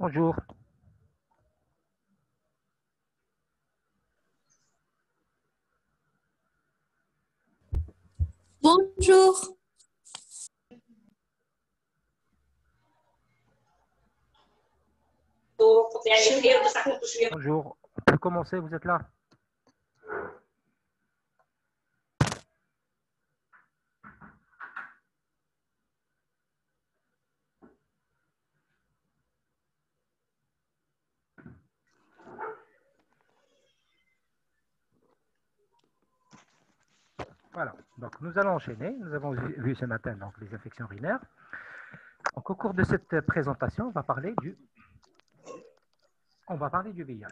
Bonjour. Bonjour. Bonjour. On peut commencer, vous êtes là? Voilà. Donc, nous allons enchaîner. Nous avons vu ce matin donc, les infections urinaires. Donc, au cours de cette présentation, on va parler du VIH.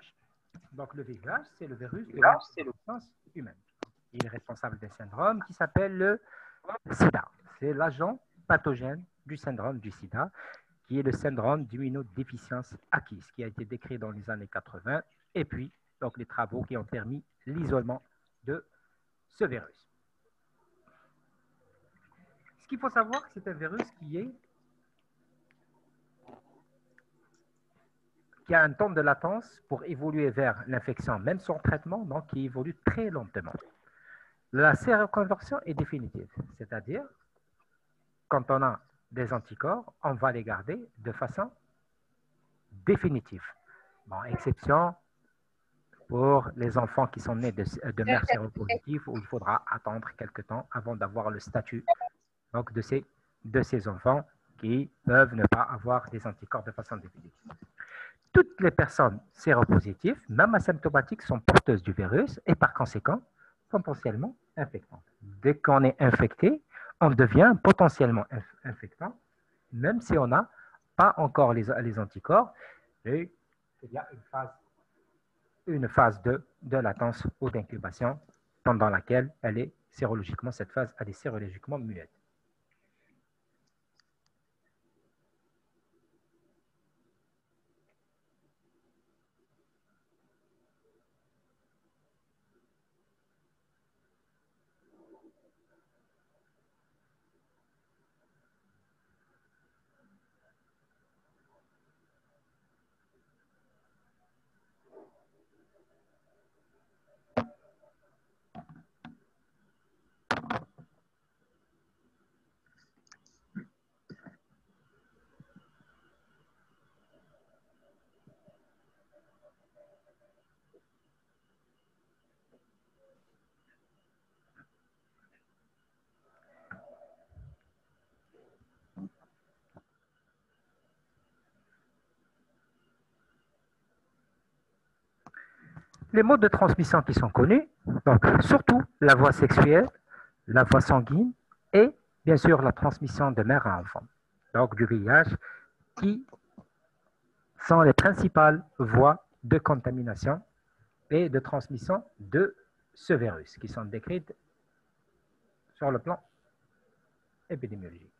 Donc, le VIH, c'est le virus de l'influence humaine. Il est responsable d'un syndrome qui s'appelle le SIDA. C'est l'agent pathogène du syndrome du SIDA, qui est le syndrome d'immunodéficience acquise, qui a été décrit dans les années 80, et puis donc, les travaux qui ont permis l'isolement de ce virus. Ce qu'il faut savoir, c'est un virus qui a un temps de latence pour évoluer vers l'infection, même sans traitement, donc qui évolue très lentement. La séroconversion est définitive, c'est-à-dire, quand on a des anticorps, on va les garder de façon définitive. Bon, exception pour les enfants qui sont nés de mères séropositives, où il faudra attendre quelques temps avant d'avoir le statut donc, de ces enfants qui peuvent ne pas avoir des anticorps de façon définitive. Toutes les personnes séropositives, même asymptomatiques, sont porteuses du virus et par conséquent, potentiellement infectantes. Dès qu'on est infecté, on devient potentiellement infectant, même si on n'a pas encore les anticorps. Et il y a une phase de latence ou d'incubation pendant laquelle cette phase, elle est sérologiquement muette. Les modes de transmission qui sont connus, donc surtout la voie sexuelle, la voie sanguine et bien sûr la transmission de mère à enfant, donc du VIH, qui sont les principales voies de contamination et de transmission de ce virus, qui sont décrites sur le plan épidémiologique.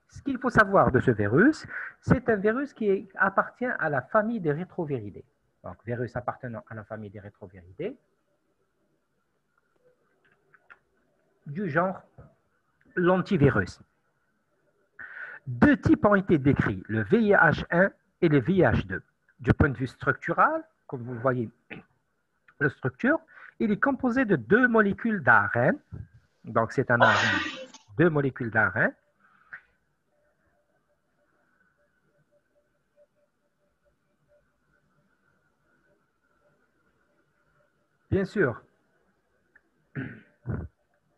Ce qu'il faut savoir de ce virus, c'est un virus qui appartient à la famille des rétroviridés. Donc, virus appartenant à la famille des rétroviridés, du genre l'antivirus. Deux types ont été décrits, le VIH1 et le VIH2. Du point de vue structural, comme vous voyez la structure, il est composé de deux molécules d'ARN. Donc, c'est un ARN, deux molécules d'ARN. Bien sûr,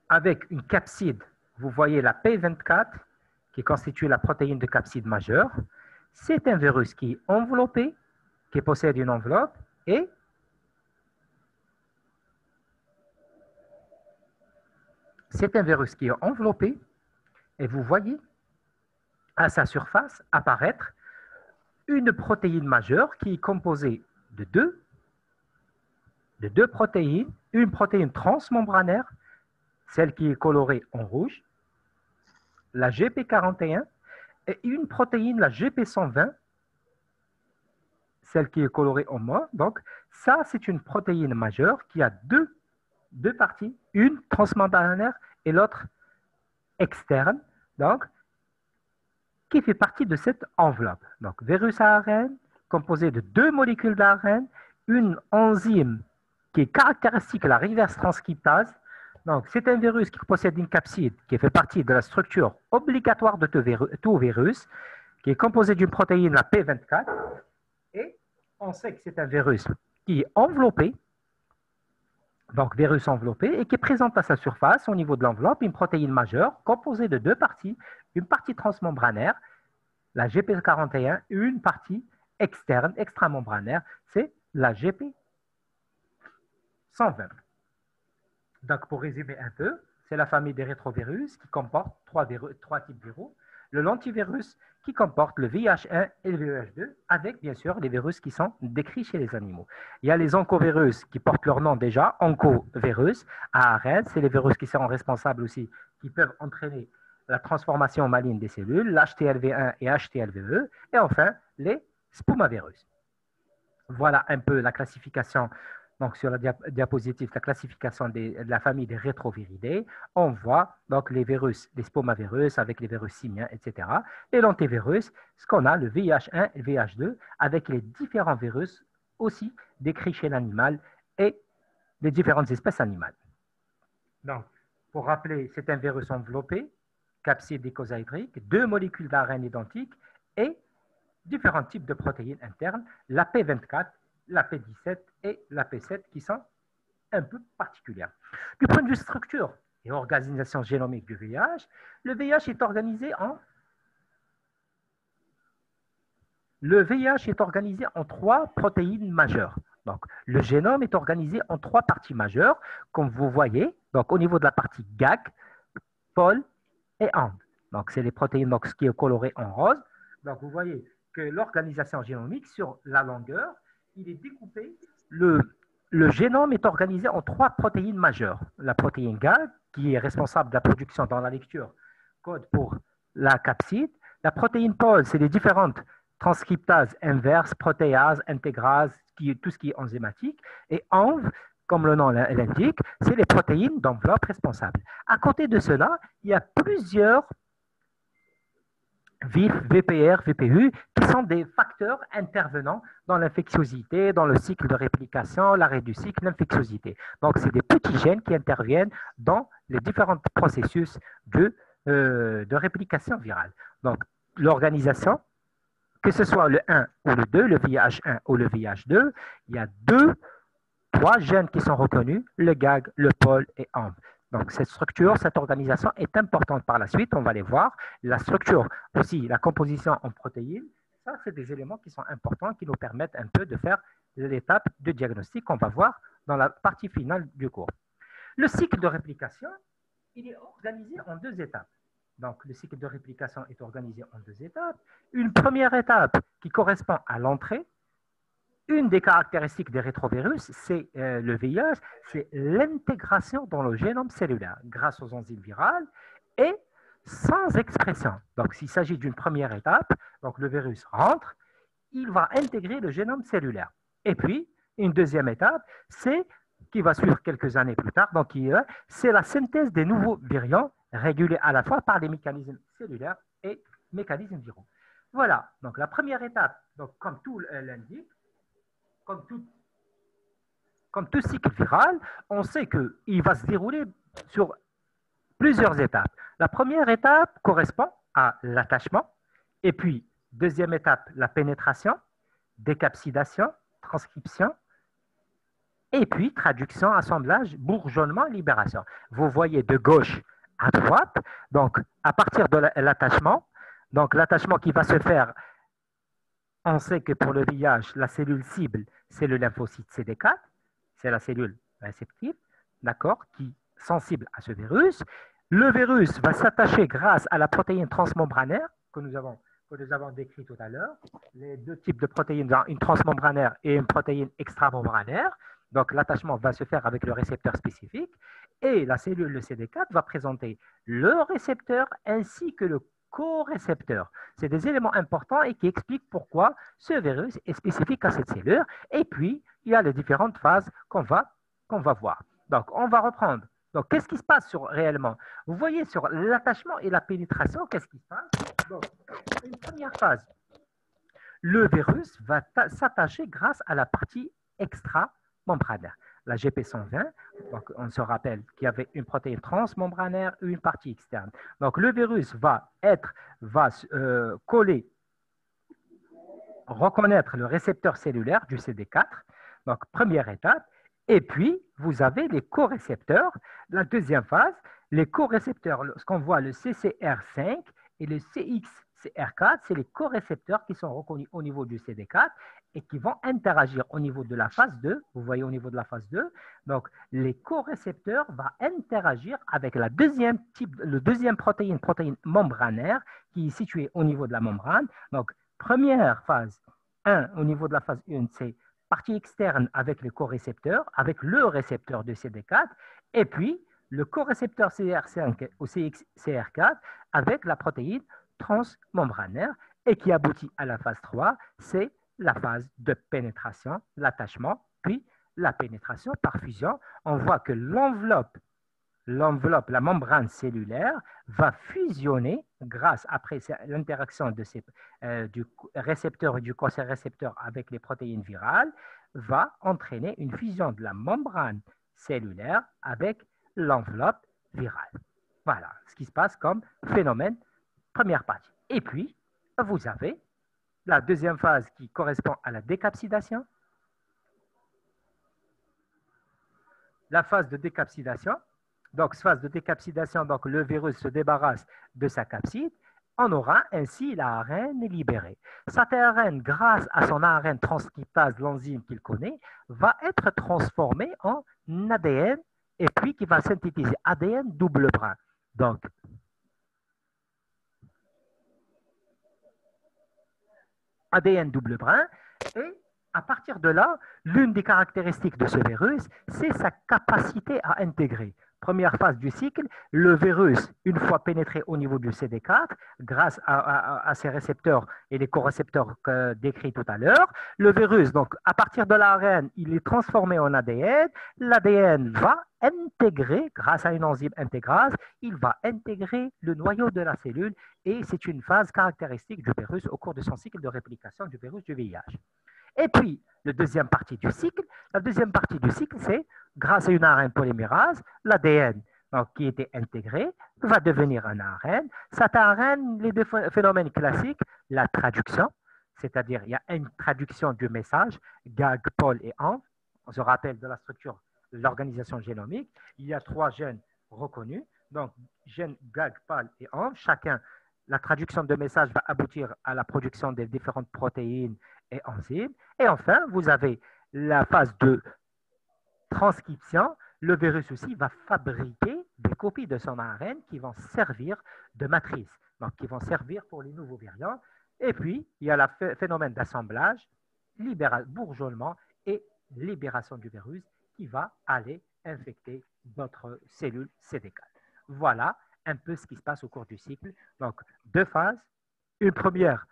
avec une capside, vous voyez la P24, qui constitue la protéine de capside majeure. C'est un virus qui est enveloppé, qui possède une enveloppe, et c'est un virus qui est enveloppé, et vous voyez à sa surface apparaître une protéine majeure qui est composée de deux protéines, une protéine transmembranaire, celle qui est colorée en rouge, la GP41, et une protéine, la GP120, celle qui est colorée en mauve. Donc, ça, c'est une protéine majeure qui a deux parties, une transmembranaire et l'autre externe, donc, qui fait partie de cette enveloppe. Donc, virus ARN, composé de 2 molécules d'ARN, une enzyme qui est caractéristique de la reverse transcriptase. Donc, c'est un virus qui possède une capside qui fait partie de la structure obligatoire de tout virus, qui est composé d'une protéine, la P24, et on sait que c'est un virus qui est enveloppé, donc virus enveloppé, et qui présente à sa surface, au niveau de l'enveloppe, une protéine majeure composée de 2 parties, une partie transmembranaire, la GP41, et une partie externe, extramembranaire, c'est la GP120. Donc, pour résumer un peu, c'est la famille des rétrovirus qui comporte 3 types viraux. Le lentivirus qui comporte le VIH1 et le VIH2, avec bien sûr les virus qui sont décrits chez les animaux. Il y a les oncovirus qui portent leur nom déjà, oncovirus, ARN, c'est les virus qui sont responsables aussi, qui peuvent entraîner la transformation maligne des cellules, l'HTLV1 et HTLVE, et enfin les spumavirus. Voilà un peu la classification. Donc, sur la diapositive, la classification de la famille des rétroviridés, on voit donc les virus, les spomavirus avec les virus simiens, etc. Et l'antivirus, ce qu'on a, le VIH1 et le VIH2, avec les différents virus aussi décrits chez l'animal et les différentes espèces animales. Donc, pour rappeler, c'est un virus enveloppé, capside icosaédrique, 2 molécules d'ARN identiques et différents types de protéines internes, la P24, la P17 et la P7 qui sont un peu particulières. Du point de vue structure et organisation génomique du VIH, le VIH est organisé en 3 protéines majeures. Donc, le génome est organisé en 3 parties majeures, comme vous voyez, donc au niveau de la partie GAG, POL et AND. Donc, c'est les protéines donc, qui est coloré en rose. Donc, vous voyez que l'organisation génomique, sur la longueur, il est découpé. Le génome est organisé en 3 protéines majeures. La protéine GAG, qui est responsable de la production dans la lecture, code pour la capside. La protéine POL, c'est les différentes transcriptases inverses, protéases, intégrases, tout ce qui est enzymatique. Et ENV, comme le nom l'indique, c'est les protéines d'enveloppe responsables. À côté de cela, il y a plusieurs VIF, VPR, VPU, qui sont des facteurs intervenant dans l'infectiosité, dans le cycle de réplication, l'arrêt du cycle, l'infectiosité. Donc, c'est des petits gènes qui interviennent dans les différents processus de réplication virale. Donc, l'organisation, que ce soit le 1 ou le 2, le VIH1 ou le VIH2, il y a 3 gènes qui sont reconnus, le GAG, le POL et AMP. Donc, cette structure, cette organisation est importante par la suite, on va les voir. La structure aussi, la composition en protéines, ça, c'est des éléments qui sont importants, qui nous permettent un peu de faire l'étape de diagnostic qu'on va voir dans la partie finale du cours. Le cycle de réplication, il est organisé en 2 étapes. Donc, le cycle de réplication est organisé en 2 étapes. Une première étape qui correspond à l'entrée. Une des caractéristiques des rétrovirus, c'est le VIH, c'est l'intégration dans le génome cellulaire grâce aux enzymes virales et sans expression. Donc, s'il s'agit d'une première étape, donc le virus rentre, il va intégrer le génome cellulaire. Et puis, une deuxième étape, c'est qui va suivre quelques années plus tard, donc c'est la synthèse des nouveaux virions régulés à la fois par les mécanismes cellulaires et mécanismes viraux. Voilà, donc la première étape, donc, comme tout l'indique, comme tout cycle viral, on sait qu'il va se dérouler sur plusieurs étapes. La première étape correspond à l'attachement, et puis, deuxième étape, la pénétration, décapsidation, transcription, et puis traduction, assemblage, bourgeonnement, libération. Vous voyez de gauche à droite, donc à partir de l'attachement, donc l'attachement qui va se faire, on sait que pour le VIH, la cellule cible, c'est le lymphocyte CD4, c'est la cellule réceptive, d'accord, qui est sensible à ce virus. Le virus va s'attacher grâce à la protéine transmembranaire que nous avons décrit tout à l'heure. Les 2 types de protéines, une transmembranaire et une protéine extramembranaire. Donc, l'attachement va se faire avec le récepteur spécifique. Et la cellule, le CD4, va présenter le récepteur ainsi que le co-récepteur. C'est des éléments importants et qui expliquent pourquoi ce virus est spécifique à cette cellule. Et puis, il y a les différentes phases qu'on va voir. Donc, on va reprendre. Donc, qu'est-ce qui se passe réellement? Vous voyez sur l'attachement et la pénétration, qu'est-ce qui se passe? Donc, une première phase. le virus va s'attacher grâce à la partie extra-membranaire. La GP120, donc on se rappelle qu'il y avait une protéine transmembranaire et une partie externe. Donc le virus va coller, reconnaître le récepteur cellulaire du CD4, donc première étape, et puis vous avez les corécepteurs. La deuxième phase, les corécepteurs, ce qu'on voit, le CCR5 et le CXCR4, c'est les corécepteurs qui sont reconnus au niveau du CD4 et qui vont interagir au niveau de la phase 2. Vous voyez au niveau de la phase 2. Donc, les corécepteurs vont interagir avec le deuxième protéine membranaire qui est située au niveau de la membrane. Donc, première phase 1, au niveau de la phase 1, c'est partie externe avec les corécepteurs, avec le récepteur de CD4, et puis le corécepteur CR5 ou CXCR4 avec la protéine transmembranaire, et qui aboutit à la phase 3, c'est la phase de pénétration, l'attachement, puis la pénétration par fusion. On voit que l'enveloppe, la membrane cellulaire, va fusionner grâce, après l'interaction du récepteur et du co-récepteur avec les protéines virales, va entraîner une fusion de la membrane cellulaire avec l'enveloppe virale. Voilà ce qui se passe comme phénomène, première partie. Et puis, vous avez la deuxième phase qui correspond à la décapsidation. La phase de décapsidation. Donc, phase de décapsidation, donc le virus se débarrasse de sa capside. On aura ainsi l'ARN libéré. Cet ARN, grâce à son ARN transcriptase, l'enzyme qu'il connaît, va être transformé en ADN et puis qui va synthétiser ADN double brin. Donc, ADN double brin, et à partir de là, l'une des caractéristiques de ce virus, c'est sa capacité à intégrer. Première phase du cycle, le virus, une fois pénétré au niveau du CD4, grâce à ses récepteurs et les corécepteurs décrits tout à l'heure, le virus, donc à partir de l'ARN, il est transformé en ADN. L'ADN va intégrer, grâce à une enzyme intégrase, il va intégrer le noyau de la cellule, et c'est une phase caractéristique du virus au cours de son cycle de réplication du virus du VIH. Et puis, la deuxième partie du cycle, c'est grâce à une ARN polymérase, l'ADN qui était intégré va devenir un ARN. Cet ARN, les deux phénomènes classiques, la traduction, c'est-à-dire il y a une traduction du message, GAG, POL et ENV. On se rappelle de la structure de l'organisation génomique. Il y a 3 gènes reconnus, donc gènes GAG, POL et ENV. Chacun, la traduction de message va aboutir à la production des différentes protéines et enzymes. Et enfin, vous avez la phase de transcription. Le virus aussi va fabriquer des copies de son ARN qui vont servir de matrice, donc qui vont servir pour les nouveaux variants. Et puis, il y a le phénomène d'assemblage, bourgeonnement et libération du virus qui va aller infecter d'autres cellules CD4. Voilà un peu ce qui se passe au cours du cycle. Donc, 2 phases. Une première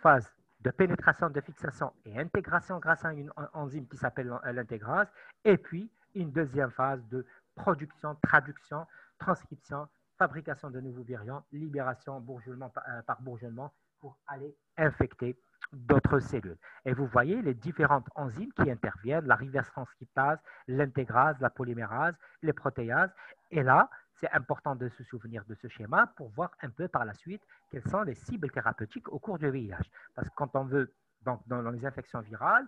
phase de pénétration, de fixation et intégration grâce à une enzyme qui s'appelle l'intégrase, et puis une deuxième phase de production, traduction, transcription, fabrication de nouveaux variants, libération bourgeonnement par bourgeonnement pour aller infecter d'autres cellules. Et vous voyez les différentes enzymes qui interviennent, la reverse transcriptase, l'intégrase, la polymérase, les protéases. Et là, c'est important de se souvenir de ce schéma pour voir un peu par la suite quelles sont les cibles thérapeutiques au cours du VIH. Parce que quand on veut, donc dans les infections virales,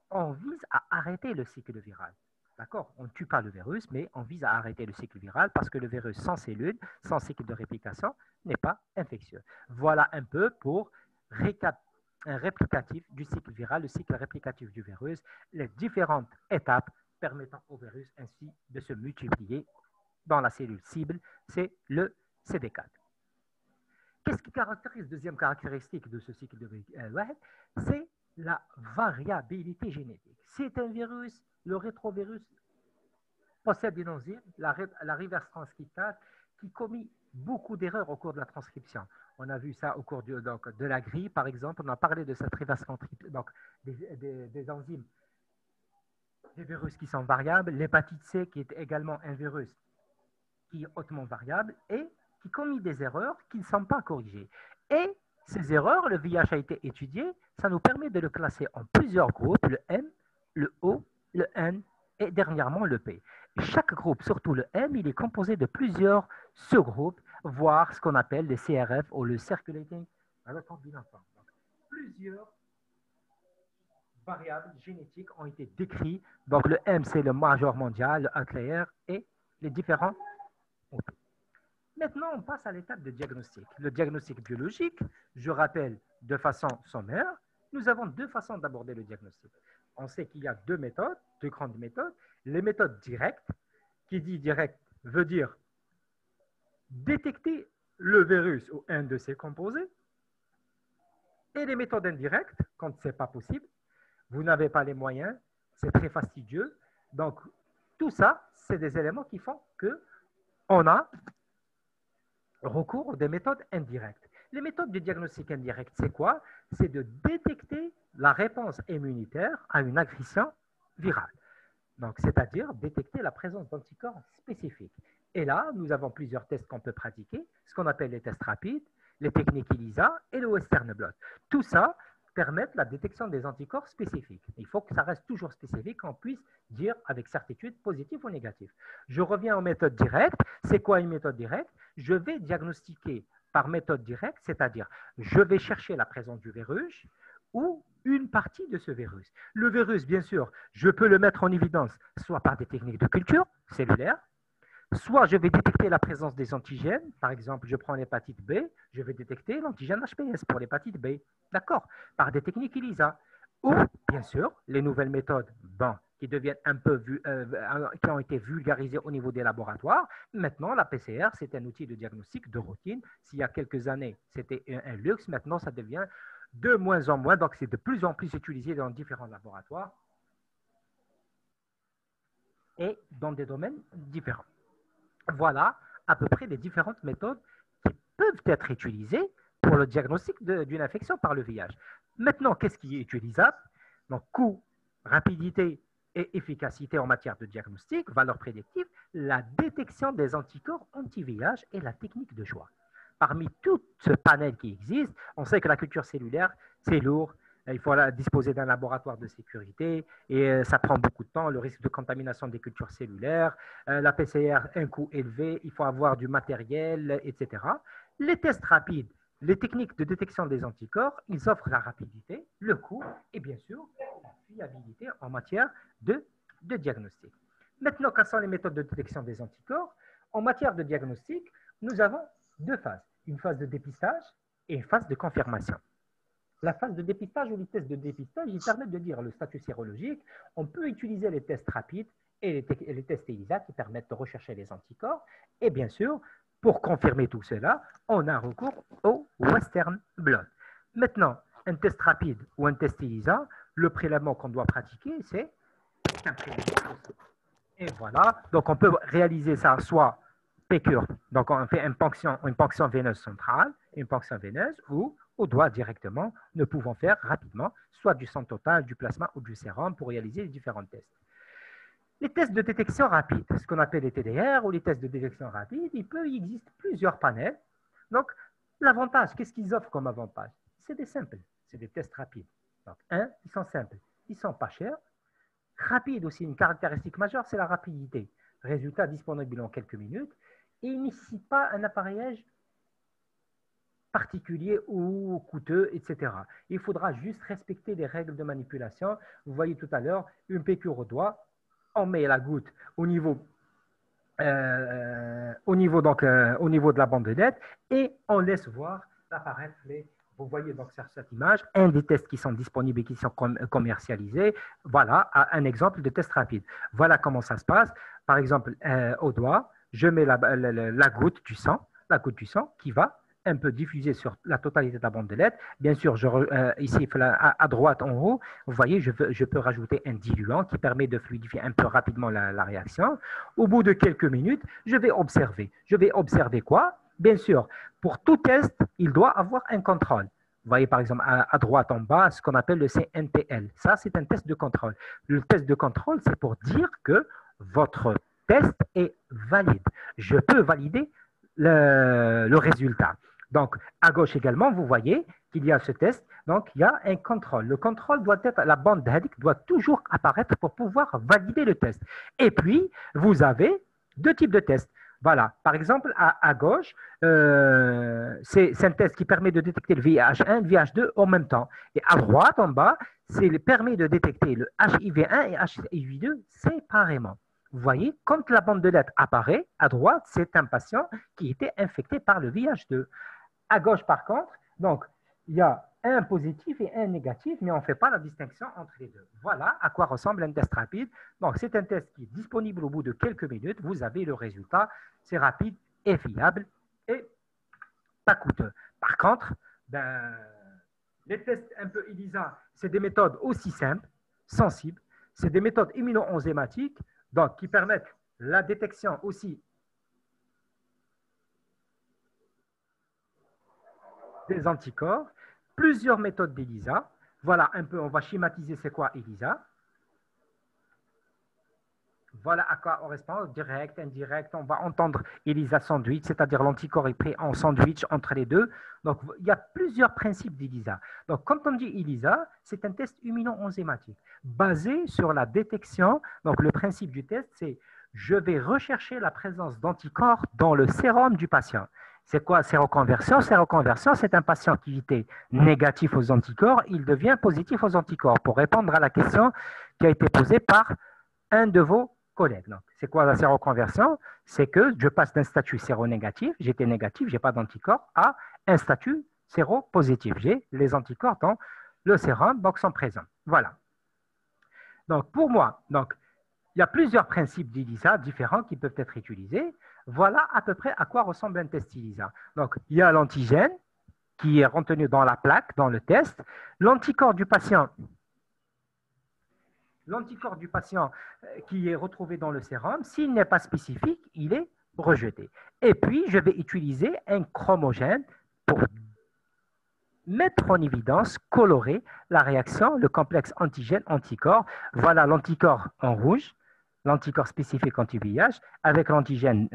on vise à arrêter le cycle viral. D'accord? On ne tue pas le virus, mais on vise à arrêter le cycle viral parce que le virus sans cellules, sans cycle de réplication, n'est pas infectieux. Voilà un peu pour un réplicatif du cycle viral, le cycle réplicatif du virus, les différentes étapes permettant au virus ainsi de se multiplier dans la cellule cible, c'est le CD4. Qu'est-ce qui caractérise, deuxième caractéristique de ce cycle de VIH? C'est la variabilité génétique. C'est un virus, le rétrovirus possède une enzyme, la reverse transcriptase, qui commet beaucoup d'erreurs au cours de la transcription. On a vu ça au cours de la grippe, par exemple. On a parlé de cette reverse transcriptase, donc des enzymes, des virus qui sont variables. L'hépatite C, qui est également un virus qui est hautement variable et qui commet des erreurs qui ne sont pas corrigées. Et Ces erreurs, le VIH a été étudié, ça nous permet de le classer en plusieurs groupes, le M, le O, le N et dernièrement le P. Chaque groupe, surtout le M, il est composé de plusieurs sous-groupes, voire ce qu'on appelle les CRF ou le Circulating Recombinant Form. Plusieurs variables génétiques ont été décrites. Donc le M, c'est le majeur mondial, le outlier et les différents OP. Maintenant, on passe à l'étape de diagnostic. Le diagnostic biologique, je rappelle de façon sommaire, nous avons deux façons d'aborder le diagnostic. On sait qu'il y a deux méthodes, deux grandes méthodes. Les méthodes directes, qui dit direct veut dire détecter le virus ou un de ses composés. Et les méthodes indirectes, quand ce n'est pas possible, vous n'avez pas les moyens, c'est très fastidieux. Donc, tout ça, c'est des éléments qui font qu'on a recours aux des méthodes indirectes. Les méthodes de diagnostic indirect, c'est quoi? C'est de détecter la réponse immunitaire à une agression virale. Donc, c'est-à-dire détecter la présence d'anticorps spécifiques. Et là, nous avons plusieurs tests qu'on peut pratiquer, ce qu'on appelle les tests rapides, les techniques ELISA et le Western blot. Tout ça permet la détection des anticorps spécifiques. Il faut que ça reste toujours spécifique, qu'on puisse dire avec certitude positif ou négatif. Je reviens aux méthodes directes. C'est quoi une méthode directe? Je vais diagnostiquer par méthode directe, c'est-à-dire je vais chercher la présence du virus ou une partie de ce virus. Le virus, bien sûr, je peux le mettre en évidence soit par des techniques de culture cellulaire, soit je vais détecter la présence des antigènes. Par exemple, je prends l'hépatite B, je vais détecter l'antigène HPS pour l'hépatite B. D'accord? Par des techniques ELISA. Ou, bien sûr, les nouvelles méthodes qui deviennent qui ont été vulgarisées au niveau des laboratoires. Maintenant, la PCR, c'est un outil de diagnostic de routine. S'il y a quelques années, c'était un luxe. Maintenant, ça devient de moins en moins. Donc, c'est de plus en plus utilisé dans différents laboratoires et dans des domaines différents. Voilà à peu près les différentes méthodes qui peuvent être utilisées pour le diagnostic d'une infection par le VIH. Maintenant, qu'est-ce qui est utilisable? Donc, coût, rapidité et efficacité en matière de diagnostic, valeur prédictive, la détection des anticorps anti-VIH et la technique de choix. Parmi tout ce panel qui existe, on sait que la culture cellulaire, c'est lourd. Il faut disposer d'un laboratoire de sécurité et ça prend beaucoup de temps, le risque de contamination des cultures cellulaires, la PCR, un coût élevé, il faut avoir du matériel, etc. Les tests rapides, les techniques de détection des anticorps, ils offrent la rapidité, le coût et bien sûr la fiabilité en matière de diagnostic. Maintenant, quelles sont les méthodes de détection des anticorps? En matière de diagnostic, nous avons deux phases, une phase de dépistage et une phase de confirmation. La phase de dépistage ou les tests de dépistage, ils permettent de dire le statut sérologique. On peut utiliser les tests rapides et les tests ELISA qui permettent de rechercher les anticorps. Et bien sûr, pour confirmer tout cela, on a recours au Western blot. Maintenant, un test rapide ou un test ELISA, le prélèvement qu'on doit pratiquer, c'est un prélèvement. Et voilà, donc on peut réaliser ça soit pécure, donc on fait une ponction veineuse centrale, une ponction veineuse, ou au doigt directement, nous pouvons faire rapidement soit du sang total, du plasma ou du sérum pour réaliser les différents tests. Les tests de détection rapide, ce qu'on appelle les TDR ou les tests de détection rapide, il existe plusieurs panels. Donc, l'avantage, qu'est-ce qu'ils offrent comme avantage? C'est des simples, c'est des tests rapides. Donc, ils sont simples, ils ne sont pas chers. Rapide aussi, une caractéristique majeure, c'est la rapidité. Résultat disponible en quelques minutes et il ne nécessite pas un appareillage particulier ou coûteux, etc. Il faudra juste respecter les règles de manipulation. Vous voyez tout à l'heure, une piqûre au doigt, on met la goutte au niveau de la bandelette et on laisse voir apparaître les... Vous voyez donc sur cette image, un des tests qui sont disponibles et qui sont commercialisés. Voilà un exemple de test rapide. Voilà comment ça se passe. Par exemple, au doigt, je mets la goutte du sang qui va un peu diffuser sur la totalité de la bandelette. Bien sûr, ici à droite en haut, vous voyez, je peux rajouter un diluant qui permet de fluidifier un peu rapidement la réaction. Au bout de quelques minutes, je vais observer. Je vais observer quoi? Bien sûr, pour tout test, il doit avoir un contrôle. Vous voyez par exemple à droite en bas ce qu'on appelle le CNTL. Ça, c'est un test de contrôle. Le test de contrôle, c'est pour dire que votre test est valide. Je peux valider le résultat. Donc, à gauche également, vous voyez qu'il y a ce test. Donc, il y a un contrôle. Le contrôle doit être, la bande d'Hadik doit toujours apparaître pour pouvoir valider le test. Et puis, vous avez deux types de tests. Voilà, par exemple, à gauche, c'est un test qui permet de détecter le VIH1 et le VIH2 en même temps. Et à droite, en bas, permet de détecter le HIV1 et HIV2 séparément. Vous voyez, quand la bande de lettres apparaît, à droite, c'est un patient qui était infecté par le VIH2. À gauche, par contre, donc, il y a un positif et un négatif, mais on ne fait pas la distinction entre les deux. Voilà à quoi ressemble un test rapide. Donc, c'est un test qui est disponible au bout de quelques minutes. Vous avez le résultat. C'est rapide et fiable et pas coûteux. Par contre, les tests un peu ELISA, c'est des méthodes aussi simples, sensibles. C'est des méthodes immuno-enzymatiques donc, qui permettent la détection aussi des anticorps, plusieurs méthodes d'ELISA. Voilà un peu, on va schématiser c'est quoi ELISA. Voilà à quoi correspond, direct, indirect. On va entendre ELISA sandwich, c'est-à-dire l'anticorps est pris en sandwich entre les deux. Donc, il y a plusieurs principes d'ELISA. Donc, quand on dit ELISA, c'est un test immuno-enzymmatique basé sur la détection. Donc, le principe du test, c'est je vais rechercher la présence d'anticorps dans le sérum du patient. C'est quoi séroconversion? Séroconversion, c'est un patient qui était négatif aux anticorps, il devient positif aux anticorps. Pour répondre à la question qui a été posée par un de vos collègues. C'est quoi la séroconversion? C'est que je passe d'un statut séronégatif, j'étais négatif, je n'ai pas d'anticorps, à un statut séropositif. J'ai les anticorps dans le sérum, donc sont présents. Voilà. Donc, pour moi, donc, il y a plusieurs principes d'ELISA différents qui peuvent être utilisés. Voilà à peu près à quoi ressemble un test ELISA. Donc, il y a l'antigène qui est retenu dans la plaque, dans le test. L'anticorps du patient qui est retrouvé dans le sérum, s'il n'est pas spécifique, il est rejeté. Et puis, je vais utiliser un chromogène pour mettre en évidence, colorer la réaction, le complexe antigène-anticorps. Voilà l'anticorps en rouge, l'anticorps spécifique anti-VIH, avec l'antigène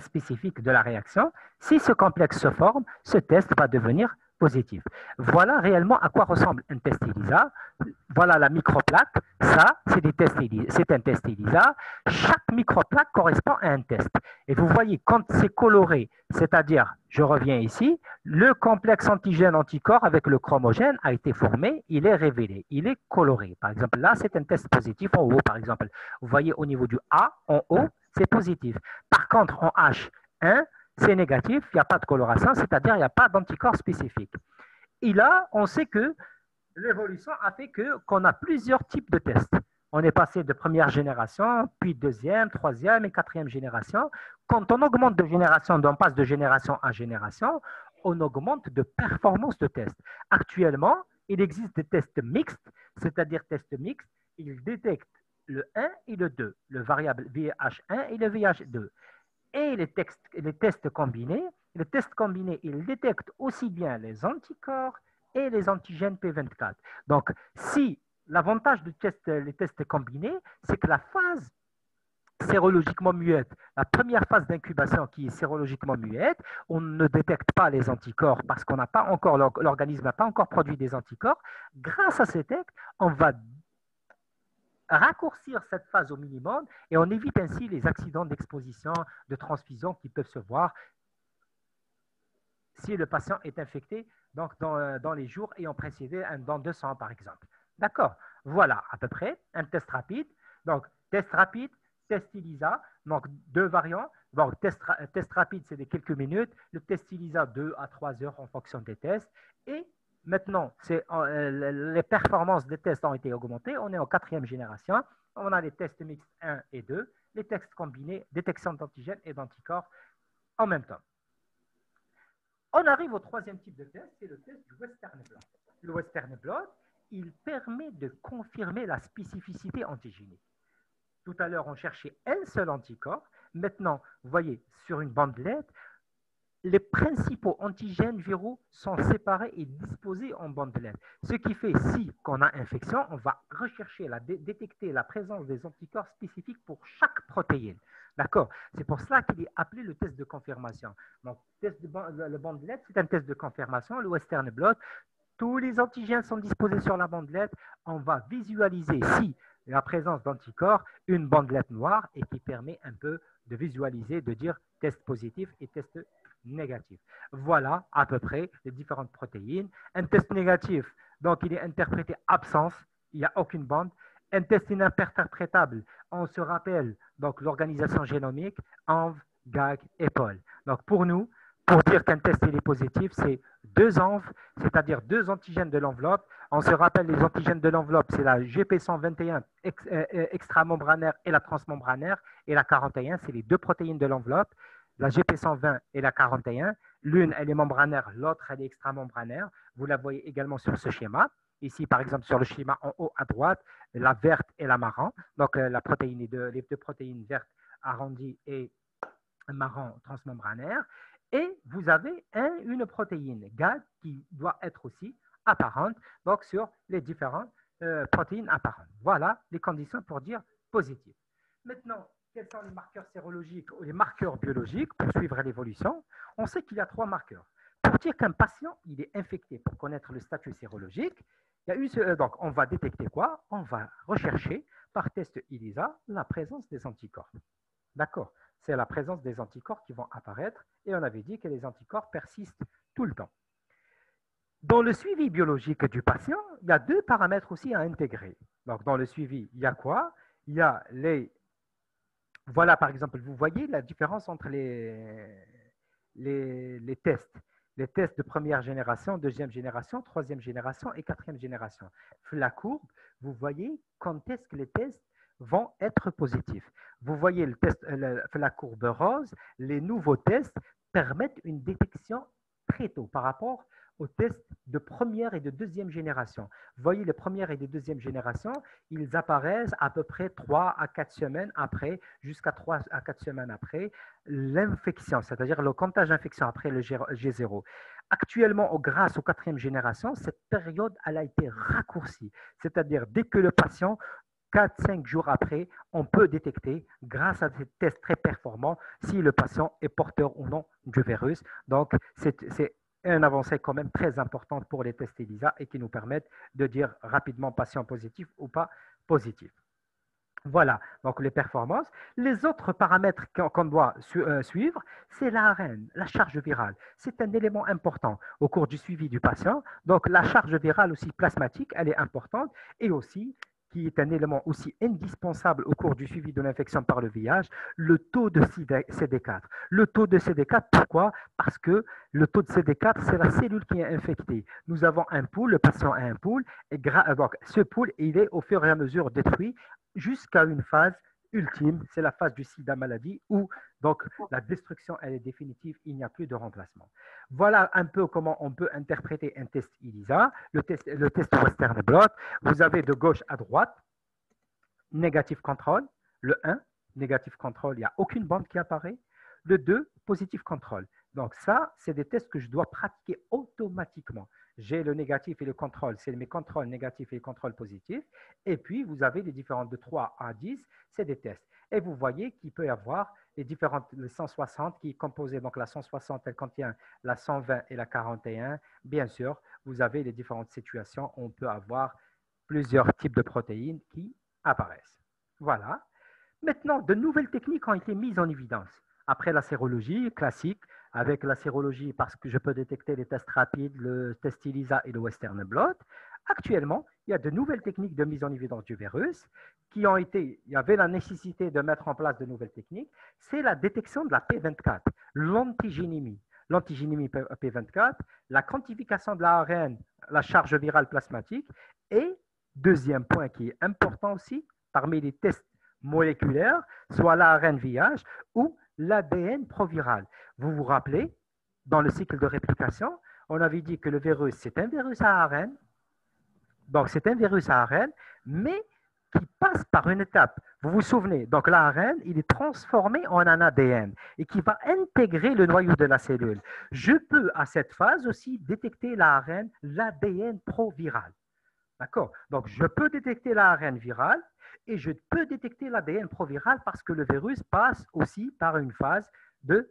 spécifique de la réaction. Si ce complexe se forme, ce test va devenir positif. Voilà réellement à quoi ressemble un test ELISA. Voilà la microplaque. Ça, c'est un test ELISA. Chaque microplaque correspond à un test. Et vous voyez, quand c'est coloré, c'est-à-dire, je reviens ici, le complexe antigène-anticorps avec le chromogène a été formé, il est révélé, il est coloré. Par exemple, là, c'est un test positif en haut, par exemple. Vous voyez au niveau du A, en haut, c'est positif. Par contre, en H1, c'est négatif, il n'y a pas de coloration, c'est-à-dire il n'y a pas d'anticorps spécifique. Et là, on sait que l'évolution a fait qu'on a plusieurs types de tests. On est passé de première génération, puis deuxième, troisième et quatrième génération. Quand on augmente de génération, on passe de génération à génération, on augmente de performance de test. Actuellement, il existe des tests mixtes, c'est-à-dire tests mixtes, ils détectent le 1 et le 2, le variable VIH1 et le VIH2. Et les tests combinés, ils détectent aussi bien les anticorps et les antigènes P24. Donc, si l'avantage des les tests combinés, c'est que la phase sérologiquement muette, la première phase d'incubation qui est sérologiquement muette, on ne détecte pas les anticorps parce qu'on n'a pas encore, l'organisme n'a pas encore produit des anticorps. Grâce à ces tests, on va raccourcir cette phase au minimum et on évite ainsi les accidents d'exposition, de transfusion qui peuvent se voir si le patient est infecté donc dans les jours ayant précédé un don de sang, par exemple. D'accord. Voilà à peu près un test rapide. Donc, test rapide, test ELISA, donc deux variants. Donc, test rapide, c'est de quelques minutes. Le test ELISA, 2 à 3 heures en fonction des tests. Et maintenant, les performances des tests ont été augmentées. On est en quatrième génération. On a les tests mixtes 1 et 2, les tests combinés, détection d'antigènes et d'anticorps en même temps. On arrive au troisième type de test, c'est le test du Western blot. Le Western blot, il permet de confirmer la spécificité antigénique. Tout à l'heure, on cherchait un seul anticorps. Maintenant, vous voyez, sur une bandelette, les principaux antigènes viraux sont séparés et disposés en bandelettes. Ce qui fait, si on a infection, on va rechercher, détecter la présence des anticorps spécifiques pour chaque protéine. D'accord? C'est pour cela qu'il est appelé le test de confirmation. Donc, le bandelette, c'est un test de confirmation. Le Western blot, tous les antigènes sont disposés sur la bandelette. On va visualiser si la présence d'anticorps, une bandelette noire, et qui permet un peu de visualiser, de dire test positif et test négatif. Voilà à peu près les différentes protéines. Un test négatif, donc il est interprété absence, il n'y a aucune bande. Un test ininterprétable, on se rappelle donc l'organisation génomique, ANV, GAG et POL. Donc pour nous, pour dire qu'un test est positif, c'est 2 ANV, c'est-à-dire 2 antigènes de l'enveloppe. On se rappelle les antigènes de l'enveloppe, c'est la GP121 extramembranaire et la transmembranaire, et la 41, c'est les 2 protéines de l'enveloppe. La GP120 et la 41, l'une elle est membranaire, l'autre elle est extramembranaire. Vous la voyez également sur ce schéma. Ici, par exemple, sur le schéma en haut à droite, la verte et la marron. Donc, la protéine les 2 protéines vertes arrondies et marron transmembranaire. Et vous avez une protéine GAG qui doit être aussi apparente, donc sur les différentes protéines apparentes. Voilà les conditions pour dire positif. Maintenant, quels sont les marqueurs sérologiques ou les marqueurs biologiques pour suivre l'évolution? On sait qu'il y a 3 marqueurs. Pour dire qu'un patient il est infecté, pour connaître le statut sérologique, donc on va détecter quoi? On va rechercher par test ELISA la présence des anticorps. D'accord? C'est la présence des anticorps qui vont apparaître et on avait dit que les anticorps persistent tout le temps. Dans le suivi biologique du patient, il y a 2 paramètres aussi à intégrer. Donc, dans le suivi, il y a quoi? Il y a les... Voilà, par exemple, vous voyez la différence entre les tests. Les tests de première génération, deuxième génération, troisième génération et quatrième génération. La courbe, vous voyez quand est-ce que les tests vont être positifs. Vous voyez la courbe rose, les nouveaux tests permettent une détection très tôt par rapport aux tests de première et de deuxième génération. Vous voyez, les premières et les deuxième génération, ils apparaissent à peu près 3 à 4 semaines après, jusqu'à 3 à 4 semaines après l'infection, c'est-à-dire le comptage d'infection après le G0. Actuellement, grâce aux quatrième génération, cette période elle a été raccourcie, c'est-à-dire dès que le patient 4-5 jours après, on peut détecter, grâce à des tests très performants, si le patient est porteur ou non du virus. Donc, c'est une avancée quand même très importante pour les tests ELISA et qui nous permettent de dire rapidement patient positif ou pas positif. Voilà, donc les performances. Les autres paramètres qu'on doit suivre, c'est l'ARN, la charge virale. C'est un élément important au cours du suivi du patient. Donc, la charge virale aussi plasmatique, elle est importante et aussi qui est un élément aussi indispensable au cours du suivi de l'infection par le VIH, le taux de CD4. Le taux de CD4, pourquoi? Parce que le taux de CD4, c'est la cellule qui est infectée. Nous avons un pool, le patient a un pool, et donc, ce pool, il est au fur et à mesure détruit jusqu'à une phase ultime, c'est la phase du sida maladie où donc la destruction elle est définitive, il n'y a plus de remplacement. Voilà un peu comment on peut interpréter un test ELISA, le test Western blot. Vous avez de gauche à droite, négatif contrôle, le 1, négatif contrôle, il n'y a aucune bande qui apparaît. Le 2, positif contrôle. Donc ça, c'est des tests que je dois pratiquer automatiquement. J'ai le négatif et le contrôle, c'est mes contrôles négatifs et les contrôles positifs. Et puis, vous avez les différentes de 3 à 10, c'est des tests. Et vous voyez qu'il peut y avoir les différentes, les 160 qui est composé, donc la 160, elle contient la 120 et la 41. Bien sûr, vous avez les différentes situations où on peut avoir plusieurs types de protéines qui apparaissent. Voilà. Maintenant, de nouvelles techniques ont été mises en évidence. Après la sérologie classique, avec la sérologie parce que je peux détecter les tests rapides, le test ELISA et le Western blot, actuellement, il y a de nouvelles techniques de mise en évidence du virus qui ont été, il y avait la nécessité de mettre en place de nouvelles techniques, c'est la détection de la P24, l'antigénémie. L'antigénémie P24, la quantification de l'ARN, la charge virale plasmatique, et deuxième point qui est important aussi, parmi les tests moléculaires, soit l'ARN VIH ou l'ADN proviral. Vous vous rappelez, dans le cycle de réplication, on avait dit que le virus, c'est un virus à ARN. Donc, c'est un virus à ARN, mais qui passe par une étape. Vous vous souvenez, donc l'ARN, il est transformé en un ADN et qui va intégrer le noyau de la cellule. Je peux, à cette phase aussi, détecter l'ARN, l'ADN proviral. D'accord? Donc, je peux détecter l'ARN viral et je peux détecter l'ADN proviral parce que le virus passe aussi par une phase de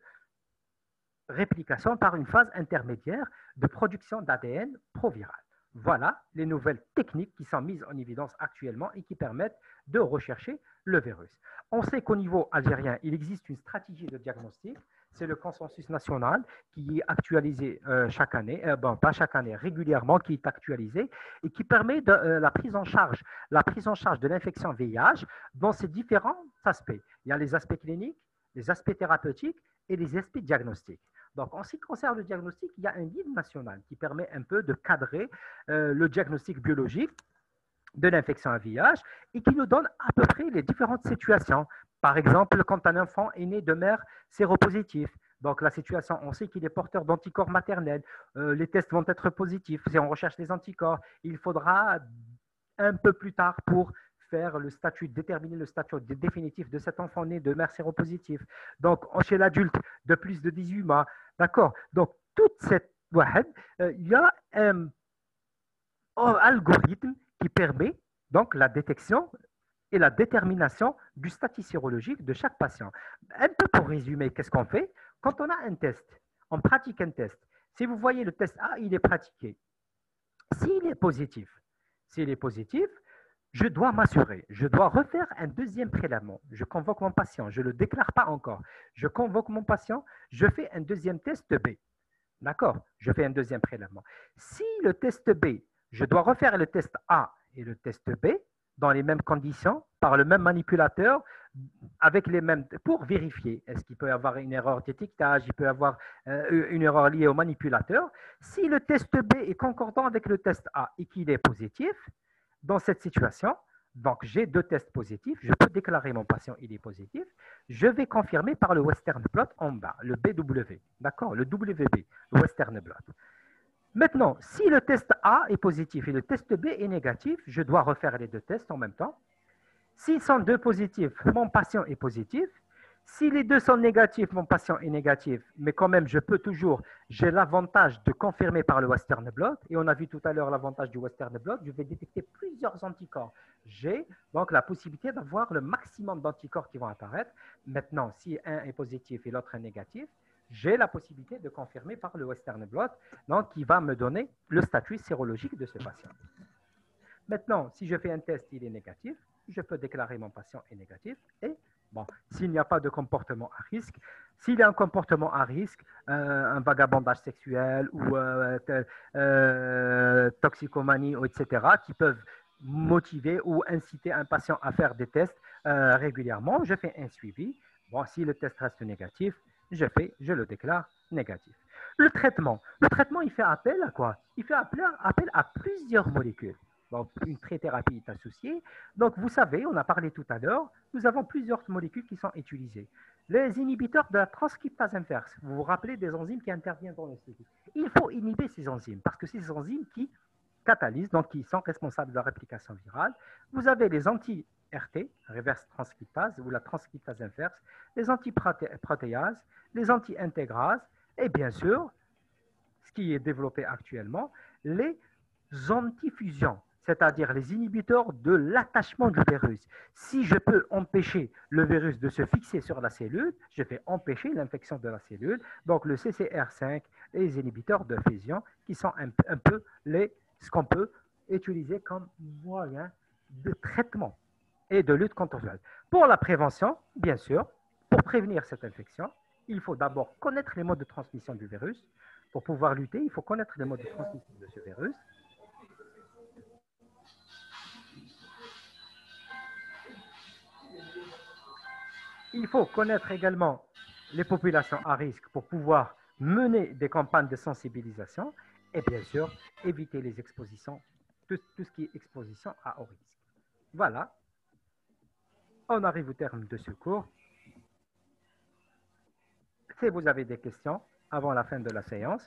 réplication, par une phase intermédiaire de production d'ADN proviral. Voilà les nouvelles techniques qui sont mises en évidence actuellement et qui permettent de rechercher le virus. On sait qu'au niveau algérien, il existe une stratégie de diagnostic. C'est le consensus national qui est actualisé chaque année, bon, pas chaque année, régulièrement, qui est actualisé et qui permet de, la prise en charge de l'infection VIH dans ses différents aspects. Il y a les aspects cliniques, les aspects thérapeutiques et les aspects diagnostiques. Donc, en ce qui concerne le diagnostic, il y a un guide national qui permet un peu de cadrer le diagnostic biologique de l'infection à VIH et qui nous donne à peu près les différentes situations. Par exemple, quand un enfant est né de mère séropositive, donc la situation, on sait qu'il est porteur d'anticorps maternels, les tests vont être positifs. Si on recherche les anticorps, il faudra un peu plus tard pour faire le statut, déterminer le statut définitif de cet enfant né de mère séropositive. Donc, chez l'adulte de plus de 18 mois, d'accord. Donc, toute cette il y a un algorithme qui permet donc la détection et la détermination du statut sérologique de chaque patient. Un peu pour résumer, qu'est-ce qu'on fait? Quand on a un test, on pratique un test. Si vous voyez le test A, il est pratiqué. S'il est positif, je dois m'assurer, je dois refaire un deuxième prélèvement. Je convoque mon patient, je ne le déclare pas encore. Je convoque mon patient, je fais un deuxième test B. D'accord? Je fais un deuxième prélèvement. Si le test B, je dois refaire le test A et le test B dans les mêmes conditions, par le même manipulateur, avec les mêmes, pour vérifier. Est-ce qu'il peut y avoir une erreur d'étiquetage, il peut y avoir une erreur liée au manipulateur. Si le test B est concordant avec le test A et qu'il est positif, dans cette situation, donc j'ai deux tests positifs, je peux déclarer mon patient il est positif, je vais confirmer par le Western blot en bas, le BW, d'accord, le WB, le Western blot. Maintenant, si le test A est positif et le test B est négatif, je dois refaire les deux tests en même temps. S'ils sont deux positifs, mon patient est positif. Si les deux sont négatifs, mon patient est négatif, mais quand même, je peux toujours, j'ai l'avantage de confirmer par le Western blot, et on a vu tout à l'heure l'avantage du Western blot, je vais détecter plusieurs anticorps. J'ai donc la possibilité d'avoir le maximum d'anticorps qui vont apparaître. Maintenant, si un est positif et l'autre est négatif, j'ai la possibilité de confirmer par le Western blot, donc qui va me donner le statut sérologique de ce patient. Maintenant, si je fais un test, il est négatif, je peux déclarer mon patient est négatif et bon, s'il n'y a pas de comportement à risque, s'il y a un comportement à risque, un vagabondage sexuel ou toxicomanie, etc., qui peuvent motiver ou inciter un patient à faire des tests régulièrement, je fais un suivi. Bon, si le test reste négatif, je le déclare négatif. Le traitement, il fait appel à quoi? Il fait appel à plusieurs molécules. Donc, une trithérapie est associée. Donc, vous savez, on a parlé tout à l'heure, nous avons plusieurs molécules qui sont utilisées. Les inhibiteurs de la transcriptase inverse, vous vous rappelez des enzymes qui interviennent dans le cycle. Il faut inhiber ces enzymes parce que c'est ces enzymes qui catalysent, donc qui sont responsables de la réplication virale. Vous avez les anti-RT, reverse transcriptase, ou la transcriptase inverse, les antiprotéases, les anti-intégrases, et bien sûr, ce qui est développé actuellement, les antifusions, c'est-à-dire les inhibiteurs de l'attachement du virus. Si je peux empêcher le virus de se fixer sur la cellule, je vais empêcher l'infection de la cellule. Donc le CCR5 et les inhibiteurs de fusion qui sont un peu ce qu'on peut utiliser comme moyen de traitement et de lutte contre le virus. Pour la prévention, bien sûr, pour prévenir cette infection, il faut d'abord connaître les modes de transmission du virus. Pour pouvoir lutter, il faut connaître les modes de transmission de ce virus. Il faut connaître également les populations à risque pour pouvoir mener des campagnes de sensibilisation et bien sûr éviter les expositions, tout ce qui est exposition à haut risque. Voilà, on arrive au terme de ce cours. Si vous avez des questions avant la fin de la séance,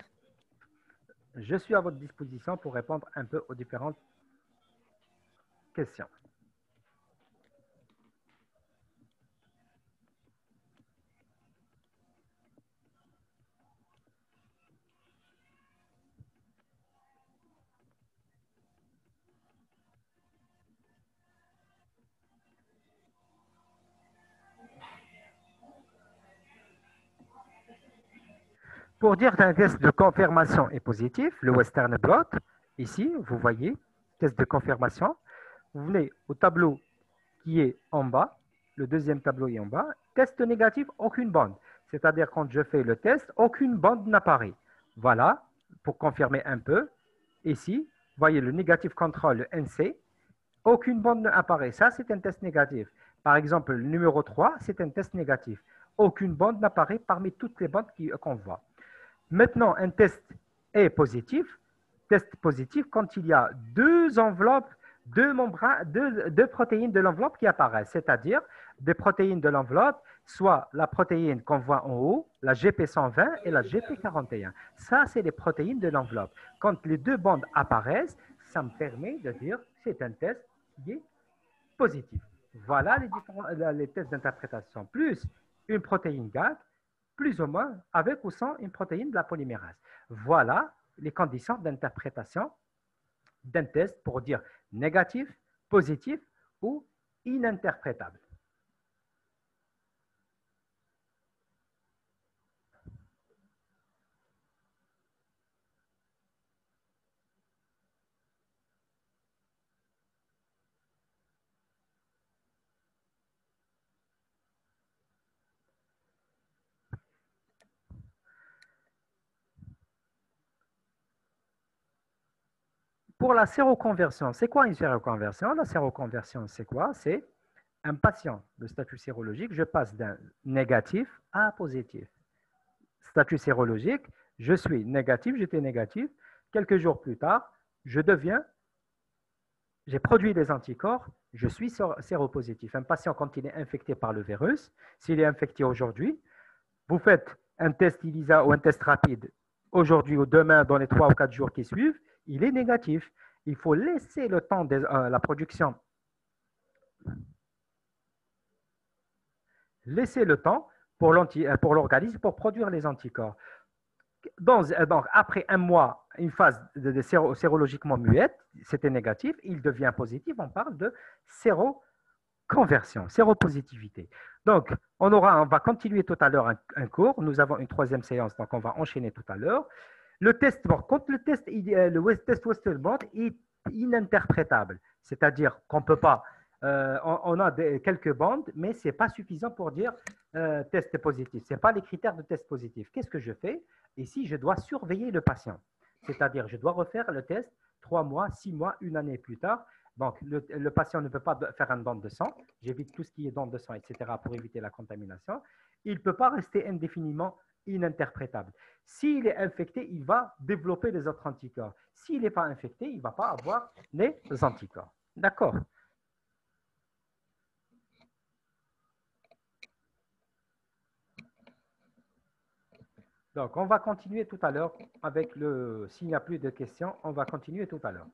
je suis à votre disposition pour répondre un peu aux différentes questions. Pour dire qu'un test de confirmation est positif, le Western blot, ici, vous voyez, test de confirmation, vous venez au tableau qui est en bas, le deuxième tableau est en bas, test négatif, aucune bande. C'est-à-dire quand je fais le test, aucune bande n'apparaît. Voilà, pour confirmer un peu, ici, vous voyez le négatif contrôle, le NC, aucune bande n'apparaît. Ça, c'est un test négatif. Par exemple, le numéro 3, c'est un test négatif. Aucune bande n'apparaît parmi toutes les bandes qu'on voit. Maintenant, un test est positif. Test positif quand il y a deux enveloppes, deux protéines de l'enveloppe qui apparaissent, c'est-à-dire des protéines de l'enveloppe, soit la protéine qu'on voit en haut, la GP120 et la GP41. Ça, c'est les protéines de l'enveloppe. Quand les deux bandes apparaissent, ça me permet de dire que c'est un test qui est positif. Voilà les tests d'interprétation. Plus une protéine GAG, plus ou moins avec ou sans une protéine de la polymérase. Voilà les conditions d'interprétation d'un test pour dire négatif, positif ou ininterprétable. Pour la séroconversion, c'est quoi une séroconversion? La séroconversion, c'est quoi? C'est un patient de statut sérologique, je passe d'un négatif à positif. Statut sérologique, je suis négatif, j'étais négatif. Quelques jours plus tard, j'ai produit des anticorps, je suis séropositif. Un patient, quand il est infecté par le virus, s'il est infecté aujourd'hui, vous faites un test ELISA ou un test rapide aujourd'hui ou demain, dans les 3 ou 4 jours qui suivent, il est négatif. Il faut laisser le temps de la production. Laisser le temps pour l'organisme pour produire les anticorps. Donc, après un mois, une phase de sérologiquement muette, c'était négatif, il devient positif, on parle de séroconversion, séropositivité. Donc, on va continuer tout à l'heure un cours, nous avons une 3e séance, donc on va enchaîner tout à l'heure. Le test, quand le test Western blot est ininterprétable, c'est-à-dire qu'on ne peut pas, on a quelques bandes, mais ce n'est pas suffisant pour dire test positif. Ce n'est pas les critères de test positif. Qu'est-ce que je fais? Ici, je dois surveiller le patient, c'est-à-dire je dois refaire le test 3 mois, 6 mois, une année plus tard. Donc, le patient ne peut pas faire une bande de sang. J'évite tout ce qui est bande de sang, etc., pour éviter la contamination. Il ne peut pas rester indéfiniment ininterprétable. S'il est infecté, il va développer les autres anticorps. S'il n'est pas infecté, il ne va pas avoir les anticorps. D'accord? Donc, on va continuer tout à l'heure avec le... S'il n'y a plus de questions, on va continuer tout à l'heure.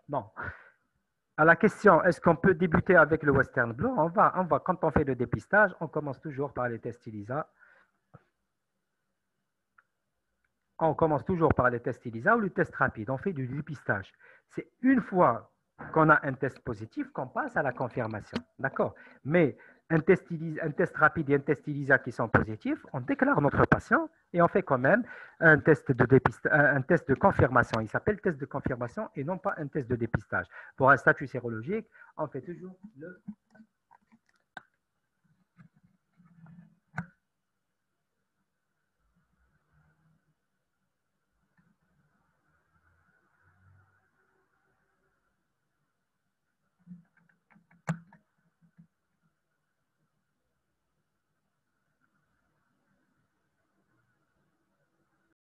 Bon. À la question, est-ce qu'on peut débuter avec le Western blot? Quand on fait le dépistage, on commence toujours par les tests ELISA. On commence toujours par les tests ELISA ou le test rapide. On fait du dépistage. C'est une fois qu'on a un test positif qu'on passe à la confirmation. D'accord? Mais un test rapide et un test ELISA qui sont positifs, on déclare notre patient et on fait quand même un test de confirmation. Il s'appelle test de confirmation et non pas un test de dépistage. Pour un statut sérologique, on fait toujours le